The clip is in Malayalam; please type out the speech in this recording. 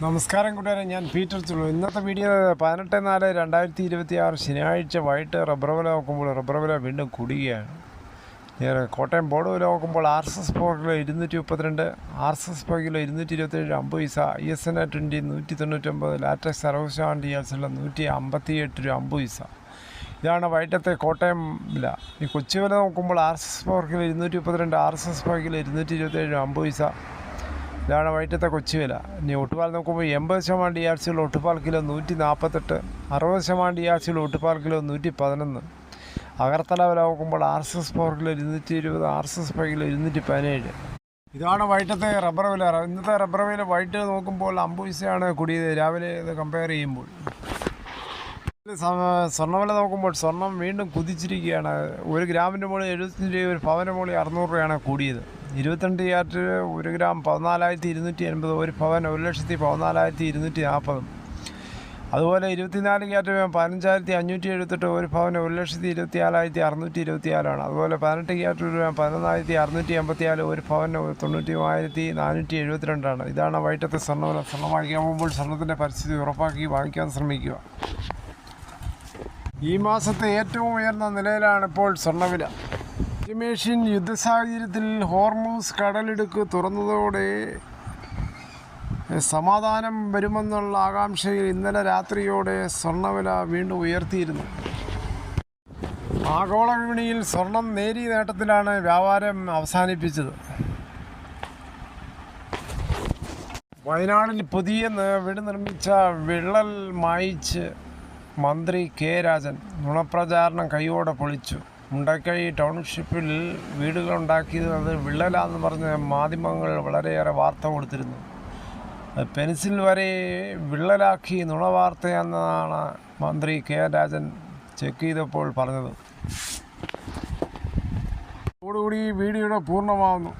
നമസ്കാരം കൂട്ടുകാരെ, ഞാൻ പീറ്റർ ചുള്ളു. ഇന്നത്തെ വീഡിയോ 18/4/2026 ശനിയാഴ്ച വൈകിട്ട് റബ്ബർ വില നോക്കുമ്പോൾ റബ്ബർ വില വീണ്ടും കൂടുകയാണ്. കോട്ടയം ബോർഡ് വില നോക്കുമ്പോൾ RSS കിലോ 232, RSS കിലോ 227 50 പൈസ, ISNA 20 199, ലാറ്റക്സ് 60 DLCയുള്ള 158 രൂപ 50 പൈസ. ഇതാണ് വൈകിട്ടത്തെ കോട്ടയം വില. ഈ കൊച്ചി വില നോക്കുമ്പോൾ RSS കിലോ 232, RSS കിലോ 227 50 പൈസ. ഇതാണ് വൈകിട്ടത്തെ കൊച്ചി വില. ഇനി ഒട്ടുപാൽ നോക്കുമ്പോൾ 80% DRCയുള്ള ഒട്ടുപാൽ കിലോ 148, 60% DRCയുള്ള ഒട്ടുപാൽ കിലോ 111. അകർത്തല വില നോക്കുമ്പോൾ RSS കിലോ 220, RSS കിലോ 217. ഇതാണ് വൈകിട്ടത്തെ റബ്ബർ വില. ഇന്നത്തെ റബ്ബർ വില വൈകിട്ട് നോക്കുമ്പോൾ 50 പൈസയാണ് കൂടിയത് രാവിലെ ഇത് കമ്പയർ ചെയ്യുമ്പോൾ. സ്വർണ്ണവില നോക്കുമ്പോൾ സ്വർണം വീണ്ടും കുതിച്ചിരിക്കുകയാണ്. 1 ഗ്രാമിൻ്റെ മുകളിൽ 75 രൂപ, 1 പവൻ്റെ മുകളിൽ 600 രൂപയാണ് കൂടിയത്. 22 ക്യാരറ്റ് 1 ഗ്രാം 14,280, 1 പവൻ 1,14,240. അതുപോലെ 24 ക്യാരറ്റ് 15,578, 1 പവന് 1,24,624. അതുപോലെ 18 ക്യാരറ്റ് 11,684, 1 പവന് 93,472. ഇതാണ് വൈകിട്ടത്തെ സ്വർണ്ണവില. സ്വർണ്ണം വാങ്ങിക്കാൻ പോകുമ്പോൾ സ്വർണ്ണത്തിൻ്റെ പരിസ്ഥിതി ഉറപ്പാക്കി വാങ്ങിക്കാൻ ശ്രമിക്കുക. ഈ മാസത്തെ ഏറ്റവും ഉയർന്ന നിലയിലാണ് ഇപ്പോൾ സ്വർണ്ണവില. പശ്ചിമേഷ്യൻ യുദ്ധ സാഹചര്യത്തിൽ ഹോർമൂസ് കടലിടുക്ക് തുറന്നതോടെ സമാധാനം വരുമെന്നുള്ള ആകാംക്ഷയിൽ ഇന്നലെ രാത്രിയോടെ സ്വർണ്ണവില വീണ്ടും ഉയർത്തിയിരുന്നു. ആഗോള വിപണിയിൽ സ്വർണം നേരിയ നേട്ടത്തിലാണ് വ്യാപാരം അവസാനിപ്പിച്ചത്. വയനാടിൽ പുതിയ വീട് നിർമ്മിച്ച വിള്ളൽ മായിച്ച് മന്ത്രി കെ രാജൻ. നുണപ്രചാരണം കൈയോടെ പൊളിച്ചു. മുണ്ടക്കൈ ടൗൺഷിപ്പിൽ വീടുകളുണ്ടാക്കിയത് അത് വിള്ളലാന്ന് പറഞ്ഞ് മാധ്യമങ്ങൾ വളരെയേറെ വാർത്ത കൊടുത്തിരുന്നു. പെൻസിൽ വരെ വിള്ളലാക്കി നുണ വാർത്തയെന്നാണ് മന്ത്രി കെ രാജൻ ചെക്ക് ചെയ്തപ്പോൾ പറഞ്ഞത്. ഇതോടുകൂടി വീഡിയോയുടെ പൂർണ്ണമാകുന്നു.